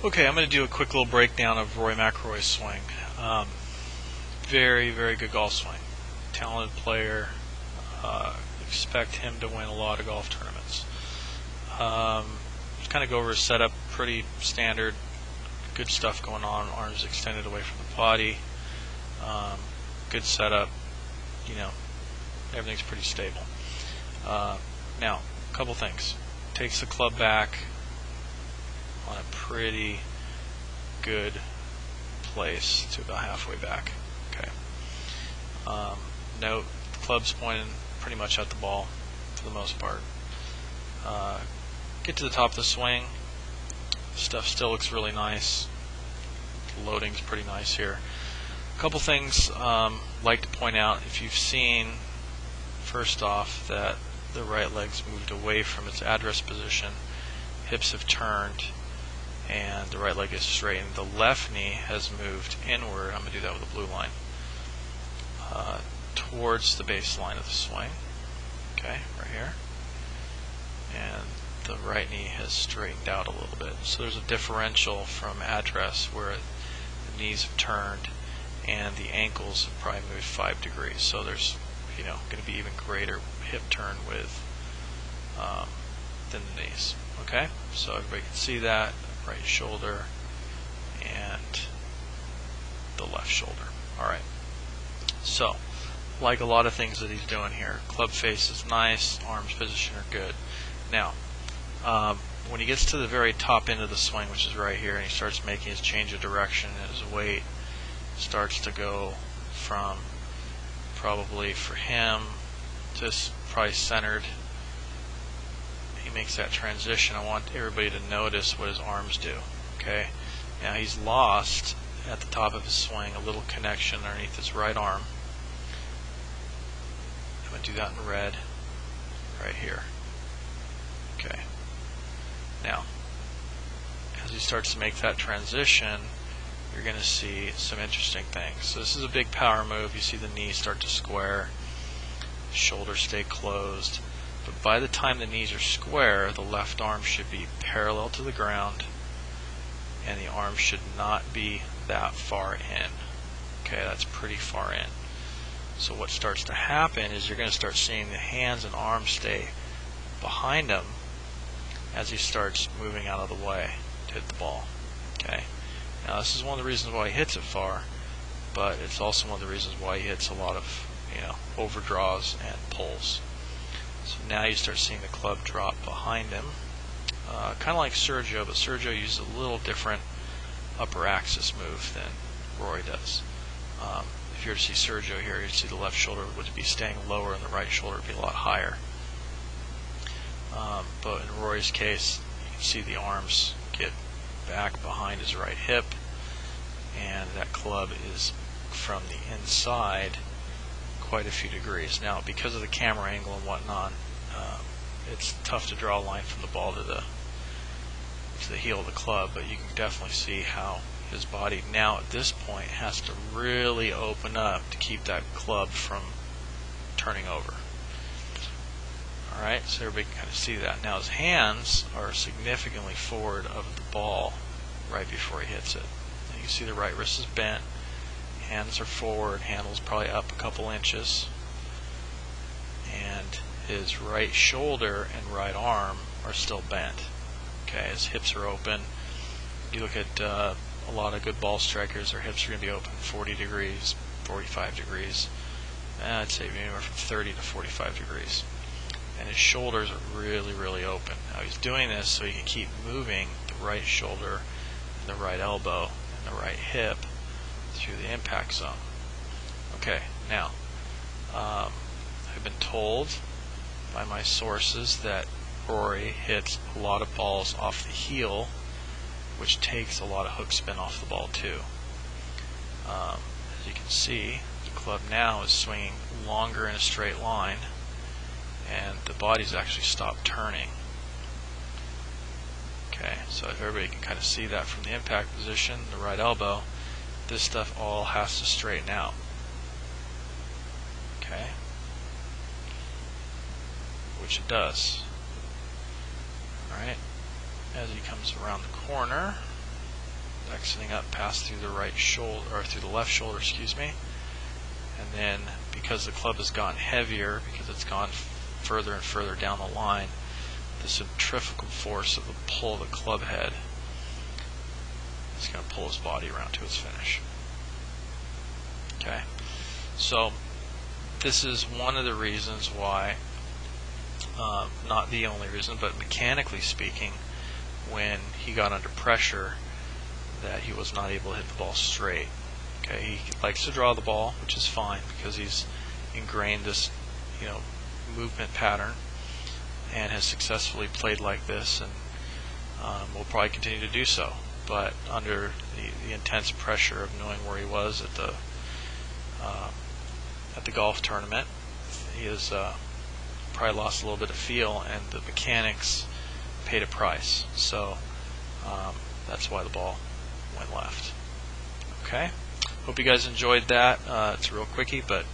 Okay, I'm going to do a quick little breakdown of Rory McIlroy's swing. Very, very good golf swing. Talented player. Expect him to win a lot of golf tournaments. Just kind of go over his setup. Pretty standard. Good stuff going on. Arms extended away from the body. Good setup. You know, everything's pretty stable. Now, a couple things. Takes the club back on a pretty good place to about halfway back. Okay. Note the club's pointing pretty much at the ball for the most part. Get to the top of the swing. Stuff still looks really nice. The loading's pretty nice here. A couple things like to point out. If you've seen, first off, that the right leg's moved away from its address position, hips have turned, and the right leg is straightened. The left knee has moved inward. I'm going to do that with a blue line towards the baseline of the swing. Okay, right here. And the right knee has straightened out a little bit. So there's a differential from address where the knees have turned and the ankles have probably moved 5 degrees. So there's going to be even greater hip turn with than the knees. Okay, so everybody can see that. Right shoulder and the left shoulder. Alright, so like a lot of things that he's doing here, club face is nice, arms position are good. Now when he gets to the very top end of the swing, which is right here, and he starts making his change of direction and his weight starts to go from, probably for him, just probably centered, he makes that transition. I want everybody to notice what his arms do. Okay, now he's lost at the top of his swing a little connection underneath his right arm. I'm going to do that in red right here. Okay, now as he starts to make that transition, you're going to see some interesting things. So this is a big power move. You see the knees start to square, shoulders stay closed. But by the time the knees are square, the left arm should be parallel to the ground and the arm should not be that far in. Okay, that's pretty far in. So what starts to happen is you're going to start seeing the hands and arms stay behind him as he starts moving out of the way to hit the ball. Okay, now this is one of the reasons why he hits it far, but it's also one of the reasons why he hits a lot of overdraws and pulls. So now you start seeing the club drop behind him, kind of like Sergio, but Sergio uses a little different upper axis move than Rory does. If you were to see Sergio here, you'd see the left shoulder would be staying lower and the right shoulder would be a lot higher. But in Rory's case, you can see the arms get back behind his right hip, and that club is from the inside quite a few degrees. Now, because of the camera angle and whatnot, it's tough to draw a line from the ball to the heel of the club, but you can definitely see how his body now at this point has to really open up to keep that club from turning over. Alright, so everybody can kind of see that. Now his hands are significantly forward of the ball right before he hits it. Now you can see the right wrist is bent, hands are forward, handle's probably up a couple inches, and his right shoulder and right arm are still bent. Okay, his hips are open. You look at a lot of good ball strikers, their hips are going to be open 40 degrees, 45 degrees. I'd say anywhere from 30 to 45 degrees. And his shoulders are really, really open. Now he's doing this so he can keep moving the right shoulder, and the right elbow, and the right hip through the impact zone. Okay, now I've been told by my sources that Rory hits a lot of balls off the heel, which takes a lot of hook spin off the ball too. As you can see, the club now is swinging longer in a straight line, and the body's actually stopped turning. Okay, so if everybody can kind of see that from the impact position, the right elbow, this stuff all has to straighten out. Okay, which it does. Alright, as he comes around the corner, exiting up past through the right shoulder, or through the left shoulder, excuse me. And then because the club has gotten heavier, because it's gone further and further down the line, the centrifugal force of the pull of the club head is going to pull his body around to its finish. Okay, so this is one of the reasons why, not the only reason, but mechanically speaking, when he got under pressure, that he was not able to hit the ball straight. Okay, he likes to draw the ball, which is fine because he's ingrained this, movement pattern and has successfully played like this, and will probably continue to do so. But under the intense pressure of knowing where he was at the golf tournament, he has probably lost a little bit of feel, and the mechanics paid a price. So that's why the ball went left. Okay, hope you guys enjoyed that. It's a real quickie, but